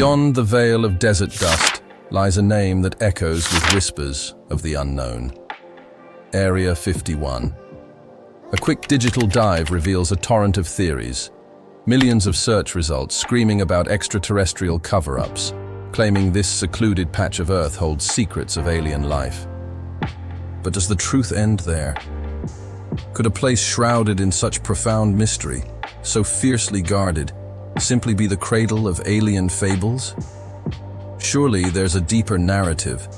Beyond the veil of desert dust lies a name that echoes with whispers of the unknown. Area 51. A quick digital dive reveals a torrent of theories. Millions of search results screaming about extraterrestrial cover-ups, claiming this secluded patch of Earth holds secrets of alien life. But does the truth end there? Could a place shrouded in such profound mystery, so fiercely guarded, simply be the cradle of alien fables? Surely there's a deeper narrative,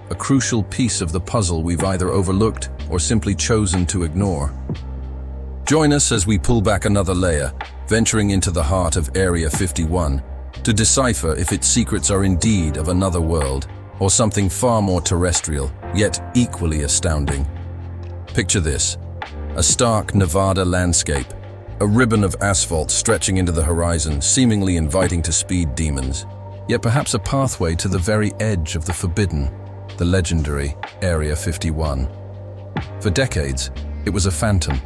a crucial piece of the puzzle we've either overlooked or simply chosen to ignore. Join us as we pull back another layer, venturing into the heart of Area 51, to decipher if its secrets are indeed of another world, or something far more terrestrial, yet equally astounding. Picture this: a stark Nevada landscape, a ribbon of asphalt stretching into the horizon, seemingly inviting to speed demons, yet perhaps a pathway to the very edge of the forbidden, the legendary Area 51. For decades, it was a phantom,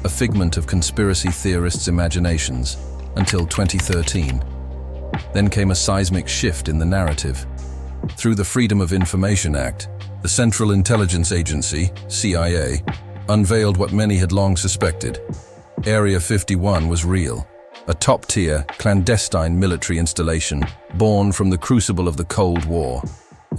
a figment of conspiracy theorists' imaginations, until 2013. Then came a seismic shift in the narrative. Through the Freedom of Information Act, the Central Intelligence Agency, CIA, unveiled what many had long suspected. Area 51 was real, a top-tier, clandestine military installation born from the crucible of the Cold War.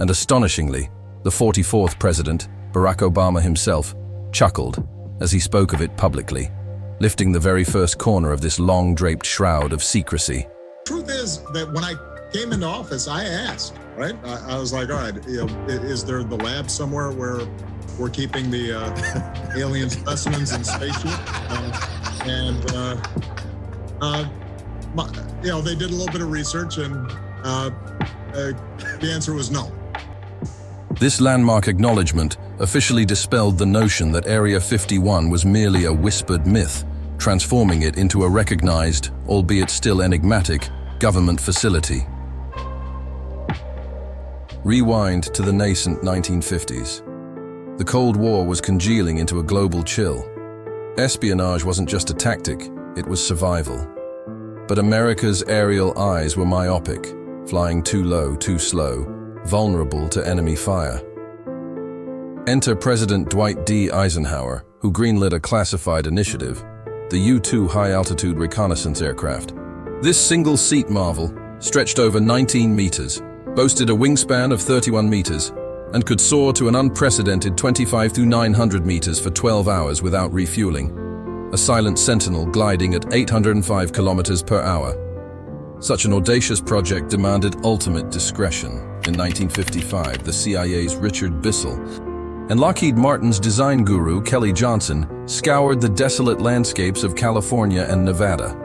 And astonishingly, the 44th President, Barack Obama himself, chuckled as he spoke of it publicly, lifting the very first corner of this long-draped shroud of secrecy. Truth is that when I came into office, I asked, right? I was like, all right, is there the lab somewhere where we're keeping the alien specimens in spaceship? They did a little bit of research, and the answer was no. This landmark acknowledgement officially dispelled the notion that Area 51 was merely a whispered myth, transforming it into a recognized, albeit still enigmatic, government facility. Rewind to the nascent 1950s. The Cold War was congealing into a global chill. Espionage wasn't just a tactic, it was survival. But America's aerial eyes were myopic, flying too low, too slow, vulnerable to enemy fire. Enter President Dwight D. Eisenhower, who greenlit a classified initiative, the U-2 high-altitude reconnaissance aircraft. This single-seat marvel stretched over 19 meters, boasted a wingspan of 31 meters, and could soar to an unprecedented 25 through 900 meters for 12 hours without refueling, a silent sentinel gliding at 805 kilometers per hour. Such an audacious project demanded ultimate discretion. In 1955, the CIA's Richard Bissell and Lockheed Martin's design guru Kelly Johnson scoured the desolate landscapes of California and Nevada.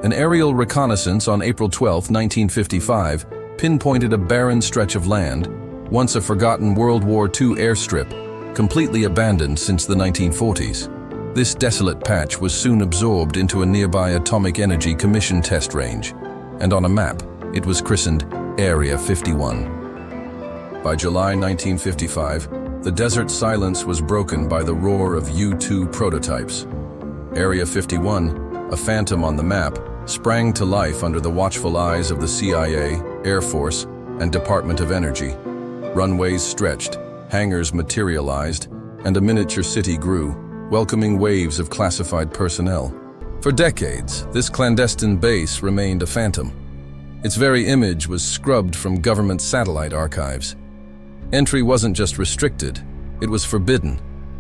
An aerial reconnaissance on April 12, 1955, pinpointed a barren stretch of land, once a forgotten World War II airstrip, completely abandoned since the 1940s. This desolate patch was soon absorbed into a nearby atomic energy commission test range, and on a map, it was christened Area 51. By July 1955, the desert silence was broken by the roar of U-2 prototypes. Area 51, a phantom on the map, sprang to life under the watchful eyes of the CIA, Air Force, and Department of Energy. Runways stretched, hangars materialized, and a miniature city grew, welcoming waves of classified personnel. For decades, this clandestine base remained a phantom. Its very image was scrubbed from government satellite archives. Entry wasn't just restricted, it was forbidden,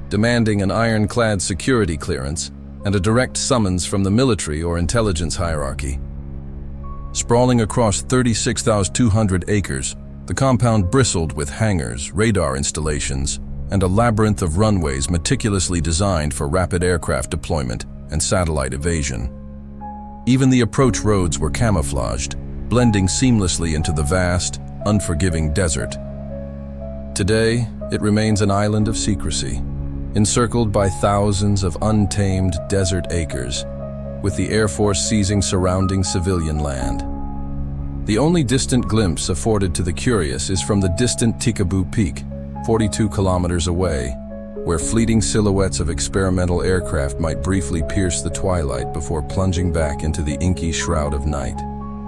demanding an ironclad security clearance and a direct summons from the military or intelligence hierarchy. Sprawling across 36,200 acres, the compound bristled with hangars, radar installations, and a labyrinth of runways meticulously designed for rapid aircraft deployment and satellite evasion. Even the approach roads were camouflaged, blending seamlessly into the vast, unforgiving desert. Today, it remains an island of secrecy, encircled by thousands of untamed desert acres, with the Air Force seizing surrounding civilian land. The only distant glimpse afforded to the curious is from the distant Tikaboo Peak, 42 kilometers away, where fleeting silhouettes of experimental aircraft might briefly pierce the twilight before plunging back into the inky shroud of night.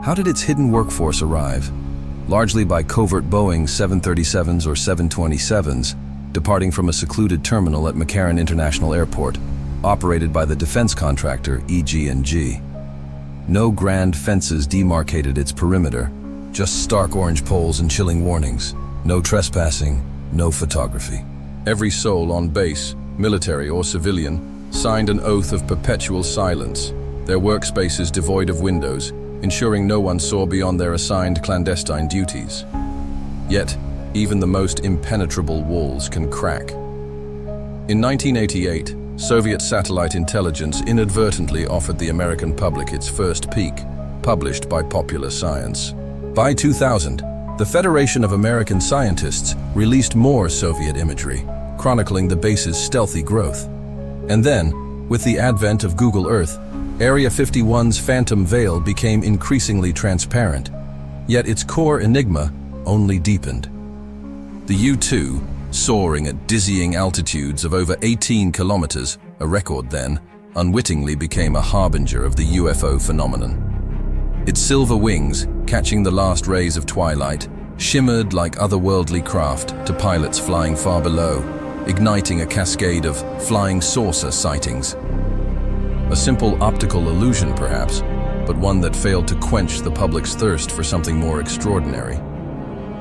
How did its hidden workforce arrive? Largely by covert Boeing 737s or 727s, departing from a secluded terminal at McCarran International Airport, operated by the defense contractor EG&G. No grand fences demarcated its perimeter, just stark orange poles and chilling warnings. No trespassing, no photography. Every soul on base, military or civilian, signed an oath of perpetual silence, their workspaces devoid of windows, ensuring no one saw beyond their assigned clandestine duties. Yet, even the most impenetrable walls can crack. In 1988, Soviet satellite intelligence inadvertently offered the American public its first peek, published by Popular Science. By 2000, the Federation of American Scientists released more Soviet imagery, chronicling the base's stealthy growth. And then, with the advent of Google Earth, Area 51's phantom veil became increasingly transparent, yet its core enigma only deepened. The U-2, soaring at dizzying altitudes of over 18 kilometers, a record then, unwittingly became a harbinger of the UFO phenomenon. Its silver wings, catching the last rays of twilight, shimmered like otherworldly craft to pilots flying far below, igniting a cascade of flying saucer sightings. A simple optical illusion, perhaps, but one that failed to quench the public's thirst for something more extraordinary.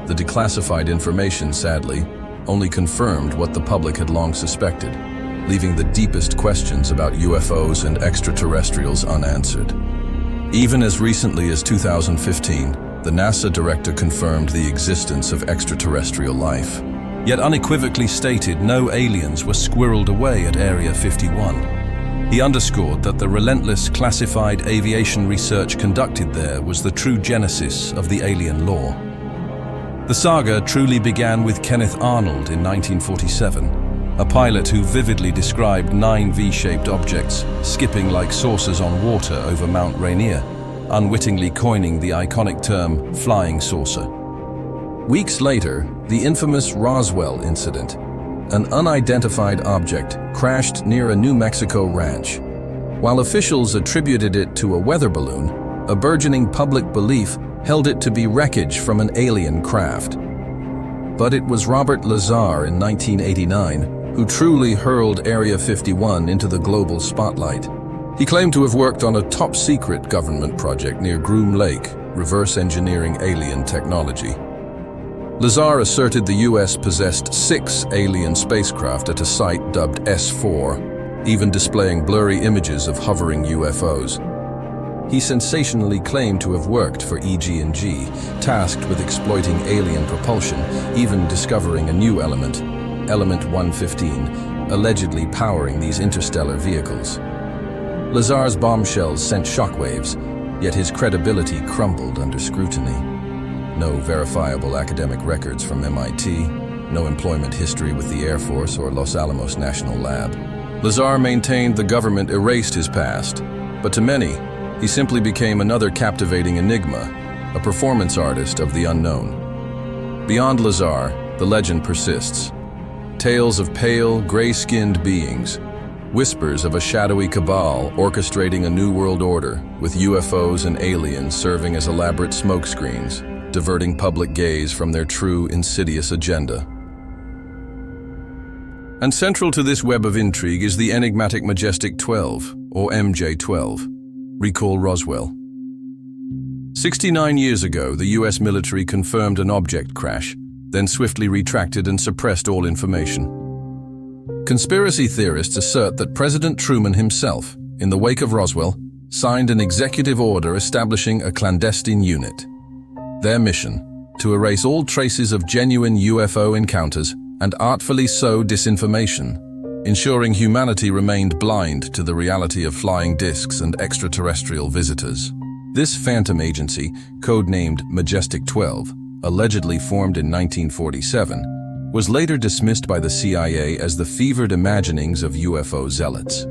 The declassified information, sadly, only confirmed what the public had long suspected, leaving the deepest questions about UFOs and extraterrestrials unanswered. Even as recently as 2015, the NASA director confirmed the existence of extraterrestrial life, yet unequivocally stated no aliens were squirreled away at Area 51. He underscored that the relentless classified aviation research conducted there was the true genesis of the alien lore. The saga truly began with Kenneth Arnold in 1947, a pilot who vividly described 9 V-shaped objects skipping like saucers on water over Mount Rainier, unwittingly coining the iconic term flying saucer. Weeks later, the infamous Roswell incident, an unidentified object, crashed near a New Mexico ranch. While officials attributed it to a weather balloon, a burgeoning public belief held it to be wreckage from an alien craft. But it was Robert Lazar in 1989 who truly hurled Area 51 into the global spotlight. He claimed to have worked on a top-secret government project near Groom Lake, reverse engineering alien technology. Lazar asserted the US possessed 6 alien spacecraft at a site dubbed S4, even displaying blurry images of hovering UFOs. He sensationally claimed to have worked for EG&G, tasked with exploiting alien propulsion, even discovering a new element, Element 115, allegedly powering these interstellar vehicles. Lazar's bombshells sent shockwaves, yet his credibility crumbled under scrutiny. No verifiable academic records from MIT, no employment history with the Air Force or Los Alamos National Lab. Lazar maintained the government erased his past, but to many, he simply became another captivating enigma, a performance artist of the unknown. Beyond Lazar, the legend persists. Tales of pale, gray-skinned beings, whispers of a shadowy cabal orchestrating a new world order, with UFOs and aliens serving as elaborate smokescreens, diverting public gaze from their true, insidious agenda. And central to this web of intrigue is the enigmatic Majestic 12, or MJ-12. Recall Roswell. 69 years ago, the US military confirmed an object crash, then swiftly retracted and suppressed all information. Conspiracy theorists assert that President Truman himself, in the wake of Roswell, signed an executive order establishing a clandestine unit. Their mission, to erase all traces of genuine UFO encounters and artfully sow disinformation, ensuring humanity remained blind to the reality of flying discs and extraterrestrial visitors. This phantom agency, codenamed Majestic 12, allegedly formed in 1947, was later dismissed by the CIA as the fevered imaginings of UFO zealots.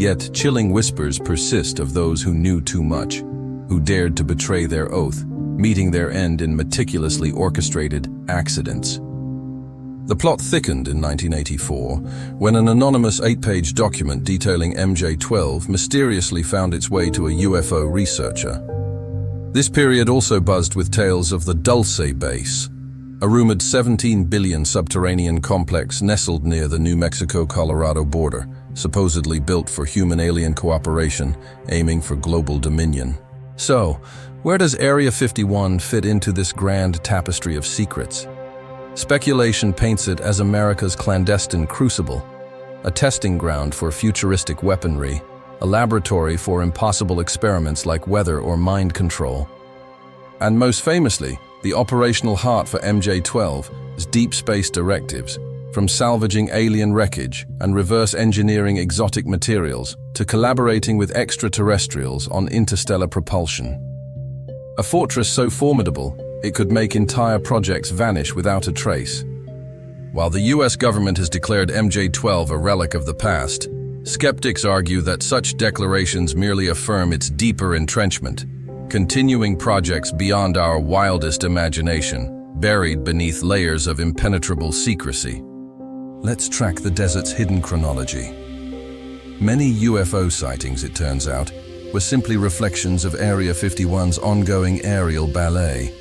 Yet chilling whispers persist of those who knew too much, who dared to betray their oath, meeting their end in meticulously orchestrated accidents. The plot thickened in 1984 when an anonymous 8-page document detailing MJ-12 mysteriously found its way to a UFO researcher. This period also buzzed with tales of the Dulce base, a rumored 17 billion subterranean complex nestled near the New Mexico-Colorado border, supposedly built for human-alien cooperation, aiming for global dominion. So, where does Area 51 fit into this grand tapestry of secrets? Speculation paints it as America's clandestine crucible, a testing ground for futuristic weaponry, a laboratory for impossible experiments like weather or mind control. And most famously, the operational heart for MJ-12 is deep space directives, from salvaging alien wreckage and reverse engineering exotic materials to collaborating with extraterrestrials on interstellar propulsion. A fortress so formidable, it could make entire projects vanish without a trace. While the US government has declared MJ-12 a relic of the past, skeptics argue that such declarations merely affirm its deeper entrenchment, continuing projects beyond our wildest imagination, buried beneath layers of impenetrable secrecy. Let's track the desert's hidden chronology. Many UFO sightings, it turns out, were simply reflections of Area 51's ongoing aerial ballet.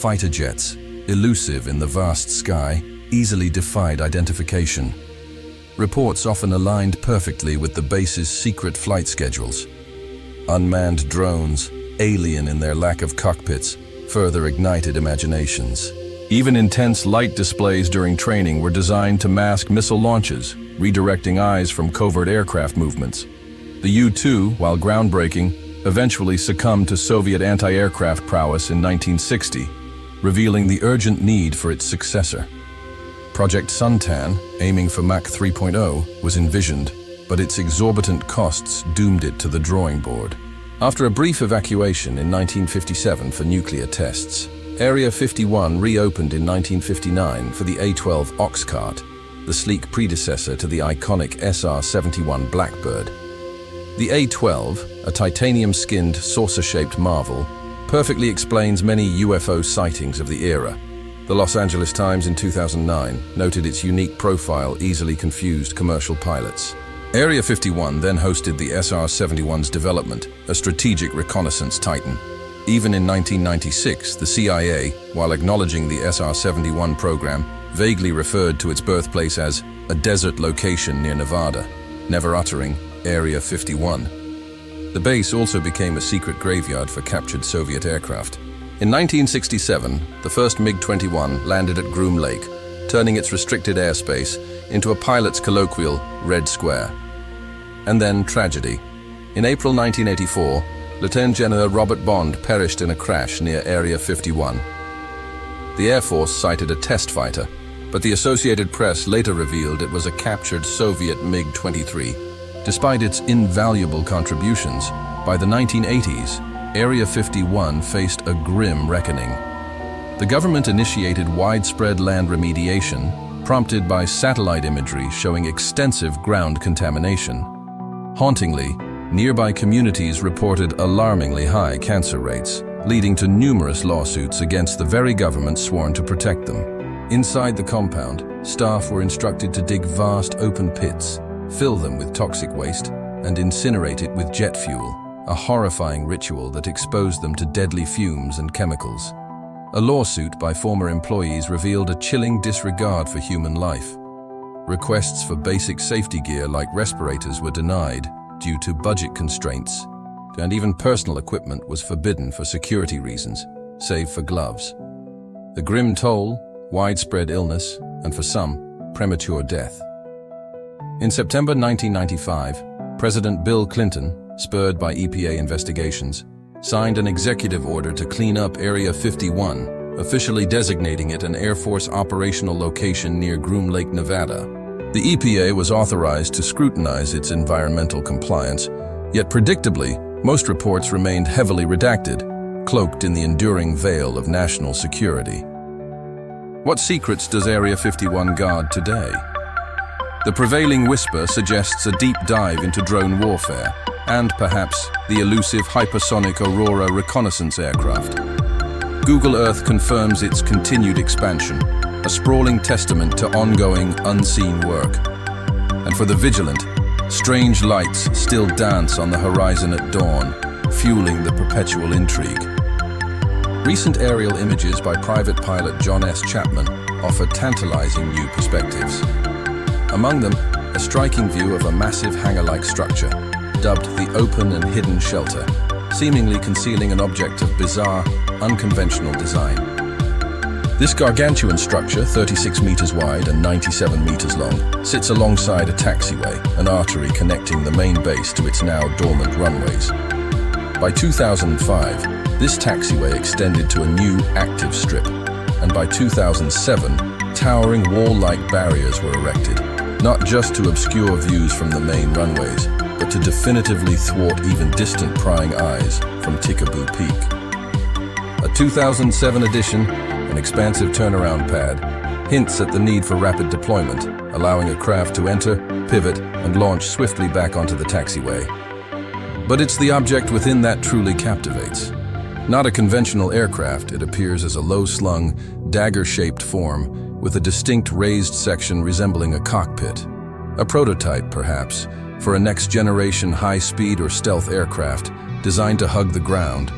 Fighter jets, elusive in the vast sky, easily defied identification. Reports often aligned perfectly with the base's secret flight schedules. Unmanned drones, alien in their lack of cockpits, further ignited imaginations. Even intense light displays during training were designed to mask missile launches, redirecting eyes from covert aircraft movements. The U-2, while groundbreaking, eventually succumbed to Soviet anti-aircraft prowess in 1960, revealing the urgent need for its successor. Project Suntan, aiming for Mach 3.0, was envisioned, but its exorbitant costs doomed it to the drawing board. After a brief evacuation in 1957 for nuclear tests, Area 51 reopened in 1959 for the A-12 Oxcart, the sleek predecessor to the iconic SR-71 Blackbird. The A-12, a titanium-skinned, saucer-shaped marvel, perfectly explains many UFO sightings of the era. The Los Angeles Times in 2009 noted its unique profile easily confused commercial pilots. Area 51 then hosted the SR-71's development, a strategic reconnaissance titan. Even in 1996, the CIA, while acknowledging the SR-71 program, vaguely referred to its birthplace as a desert location near Nevada, never uttering Area 51. The base also became a secret graveyard for captured Soviet aircraft. In 1967, the first MiG-21 landed at Groom Lake, turning its restricted airspace into a pilot's colloquial Red Square. And then tragedy. In April 1984, Lieutenant General Robert Bond perished in a crash near Area 51. The Air Force cited a test fighter, but the Associated Press later revealed it was a captured Soviet MiG-23. Despite its invaluable contributions, by the 1980s, Area 51 faced a grim reckoning. The government initiated widespread land remediation, prompted by satellite imagery showing extensive ground contamination. Hauntingly, nearby communities reported alarmingly high cancer rates, leading to numerous lawsuits against the very government sworn to protect them. Inside the compound, staff were instructed to dig vast open pits, fill them with toxic waste, and incinerate it with jet fuel, a horrifying ritual that exposed them to deadly fumes and chemicals. A lawsuit by former employees revealed a chilling disregard for human life. Requests for basic safety gear like respirators were denied due to budget constraints, and even personal equipment was forbidden for security reasons, save for gloves. The grim toll, widespread illness, and for some, premature death. In September 1995, President Bill Clinton, spurred by EPA investigations, signed an executive order to clean up Area 51, officially designating it an Air Force operational location near Groom Lake, Nevada. The EPA was authorized to scrutinize its environmental compliance, yet predictably, most reports remained heavily redacted, cloaked in the enduring veil of national security. What secrets does Area 51 guard today? The prevailing whisper suggests a deep dive into drone warfare, and perhaps the elusive hypersonic Aurora reconnaissance aircraft. Google Earth confirms its continued expansion, a sprawling testament to ongoing, unseen work. And for the vigilant, strange lights still dance on the horizon at dawn, fueling the perpetual intrigue. Recent aerial images by private pilot John S. Chapman offer tantalizing new perspectives. Among them, a striking view of a massive hangar-like structure, dubbed the Open and Hidden Shelter, seemingly concealing an object of bizarre, unconventional design. This gargantuan structure, 36 meters wide and 97 meters long, sits alongside a taxiway, an artery connecting the main base to its now dormant runways. By 2005, this taxiway extended to a new active strip, and by 2007, towering wall-like barriers were erected, not just to obscure views from the main runways, but to definitively thwart even distant prying eyes from Tikaboo Peak. A 2007 edition, an expansive turnaround pad, hints at the need for rapid deployment, allowing a craft to enter, pivot, and launch swiftly back onto the taxiway. But it's the object within that truly captivates. Not a conventional aircraft, it appears as a low-slung, dagger-shaped form with a distinct raised section resembling a cockpit. A prototype, perhaps, for a next-generation high-speed or stealth aircraft designed to hug the ground.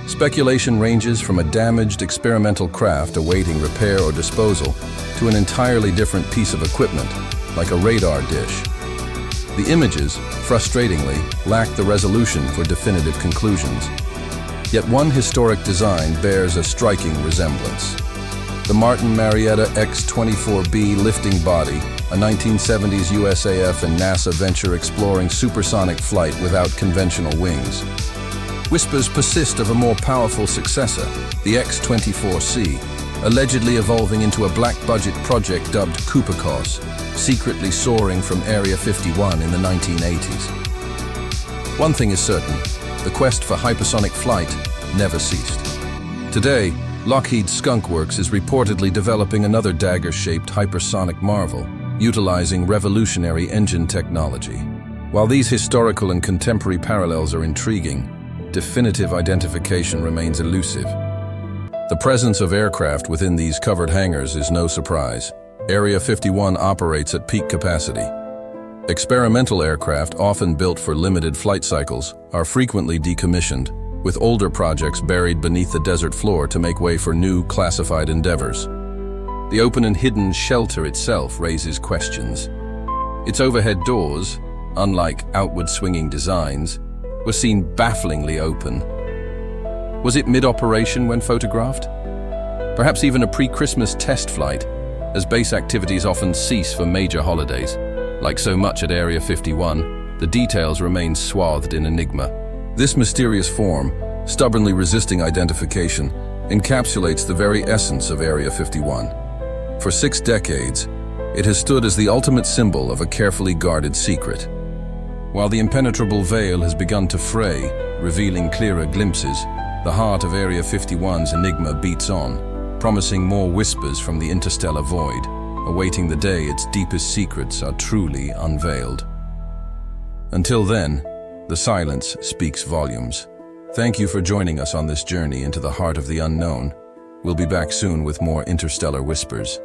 Speculation ranges from a damaged experimental craft awaiting repair or disposal to an entirely different piece of equipment, like a radar dish. The images, frustratingly, lack the resolution for definitive conclusions. Yet one historic design bears a striking resemblance. The Martin Marietta X-24B lifting body, a 1970s USAF and NASA venture exploring supersonic flight without conventional wings. Whispers persist of a more powerful successor, the X-24C, allegedly evolving into a black-budget project dubbed Kupikos, secretly soaring from Area 51 in the 1980s. One thing is certain, the quest for hypersonic flight never ceased. Today, Lockheed's Skunk Works is reportedly developing another dagger-shaped hypersonic marvel, utilizing revolutionary engine technology. While these historical and contemporary parallels are intriguing, definitive identification remains elusive. The presence of aircraft within these covered hangars is no surprise. Area 51 operates at peak capacity. Experimental aircraft, often built for limited flight cycles, are frequently decommissioned, with older projects buried beneath the desert floor to make way for new, classified endeavors. The Open and Hidden Shelter itself raises questions. Its overhead doors, unlike outward swinging designs, were seen bafflingly open. Was it mid-operation when photographed? Perhaps even a pre-Christmas test flight, as base activities often cease for major holidays. Like so much at Area 51, the details remain swathed in enigma. This mysterious form, stubbornly resisting identification, encapsulates the very essence of Area 51. For 6 decades, it has stood as the ultimate symbol of a carefully guarded secret. While the impenetrable veil has begun to fray, revealing clearer glimpses, the heart of Area 51's enigma beats on, promising more whispers from the interstellar void, awaiting the day its deepest secrets are truly unveiled. Until then, the silence speaks volumes. Thank you for joining us on this journey into the heart of the unknown. We'll be back soon with more Interstellar Whispers.